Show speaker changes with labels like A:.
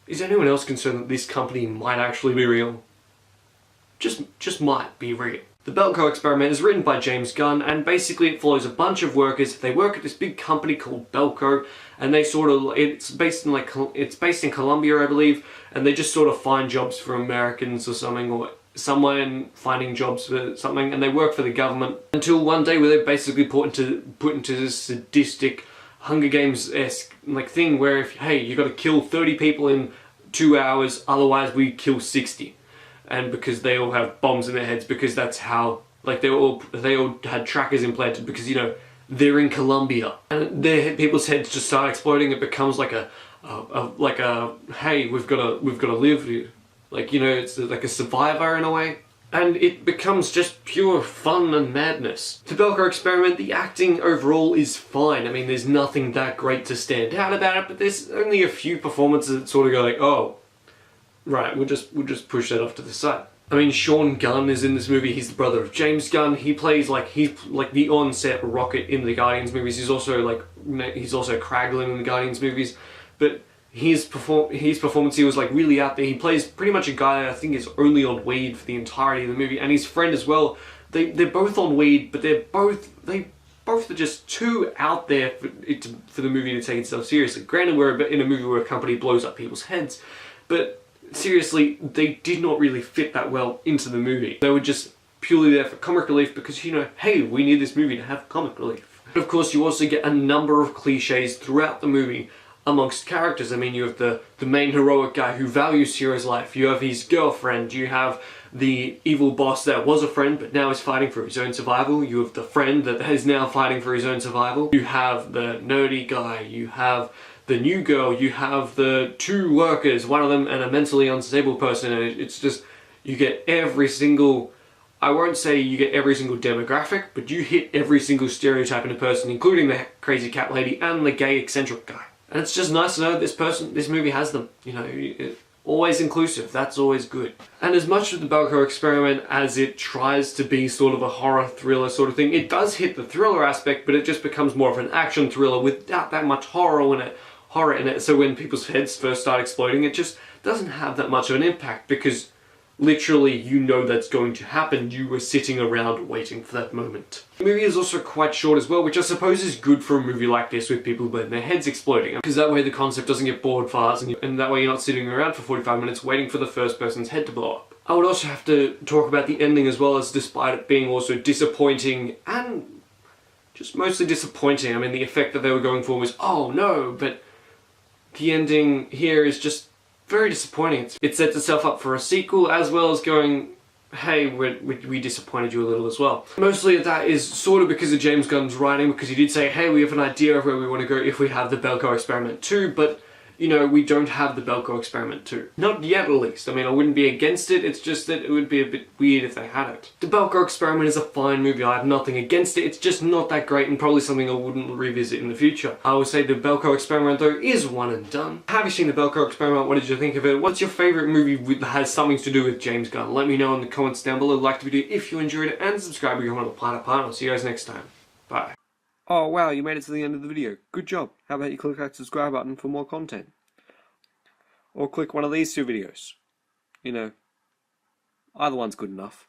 A: Is anyone else concerned that this company might actually be real? Just might be real. The Belko experiment is written by James Gunn, and basically it follows a bunch of workers. They work at this big company called Belko, and they it's based in Colombia, I believe, and they just sort of find jobs for Americans or something, or someone finding jobs for something, and they work for the government until one day where they're basically put into this sadistic Hunger Games-esque thing where hey, you got to kill 30 people in 2 hours, otherwise we kill 60. And because they all have bombs in their heads, because that's how, they all had trackers implanted, because they're in Colombia, and people's heads just start exploding. It becomes like a hey, we've got to live, it's like a Survivor in a way, and it becomes just pure fun and madness. The Belko experiment, the acting overall is fine. I mean, there's nothing that great to stand out about it, but there's only a few performances that sort of go oh. Right, we'll just push that off to the side. I mean, Sean Gunn is in this movie. He's the brother of James Gunn. He plays he's like the on-set Rocket in the Guardians movies. He's also Kraglin in the Guardians movies. But his performance here was really out there. He plays pretty much a guy that I think is only on weed for the entirety of the movie, and his friend as well. They're both on weed, but they both are just too out there for the movie to take itself seriously. Granted, we're in a movie where a company blows up people's heads, but seriously, they did not really fit that well into the movie. They were just purely there for comic relief because, hey, we need this movie to have comic relief. But of course, you also get a number of cliches throughout the movie amongst characters. I mean, you have the main heroic guy who values Hero's life. You have his girlfriend. You have the evil boss that was a friend but now is fighting for his own survival. You have the friend that is now fighting for his own survival. You have the nerdy guy. You have the new girl, you have the two workers, one of them and a mentally unstable person, and it's just, you get every single, I won't say you get every single demographic, but you hit every single stereotype in a person, including the crazy cat lady and the gay eccentric guy. And it's just nice to know this movie has them, always inclusive, that's always good. And as much of the Belko experiment as it tries to be sort of a horror thriller sort of thing, it does hit the thriller aspect, but it just becomes more of an action thriller without that much horror in it. So when people's heads first start exploding, it just doesn't have that much of an impact because literally that's going to happen. You were sitting around waiting for that moment. The movie is also quite short as well, which I suppose is good for a movie like this with people with their heads exploding, because that way the concept doesn't get bored fast, and that way you're not sitting around for 45 minutes waiting for the first person's head to blow up. I would also have to talk about the ending as well, as despite it being also disappointing and just mostly disappointing. I mean, the effect that they were going for was, oh no, but the ending here is just very disappointing. It sets itself up for a sequel, as well as going, hey, we disappointed you a little as well. Mostly that is sort of because of James Gunn's writing, because he did say, hey, we have an idea of where we want to go if we have the Belko experiment 2, but we don't have the Belko experiment 2. Not yet, at least. I mean, I wouldn't be against it, it's just that it would be a bit weird if they had it. The Belko experiment is a fine movie, I have nothing against it, it's just not that great and probably something I wouldn't revisit in the future. I would say the Belko experiment, though, is one and done. Have you seen the Belko experiment? What did you think of it? What's your favourite movie that has something to do with James Gunn? Let me know in the comments down below, like the video if you enjoyed it, and subscribe if you want to Platypus. I'll see you guys next time. Bye. Oh wow, you made it to the end of the video. Good job. How about you click that subscribe button for more content? Or click one of these two videos. Either one's good enough.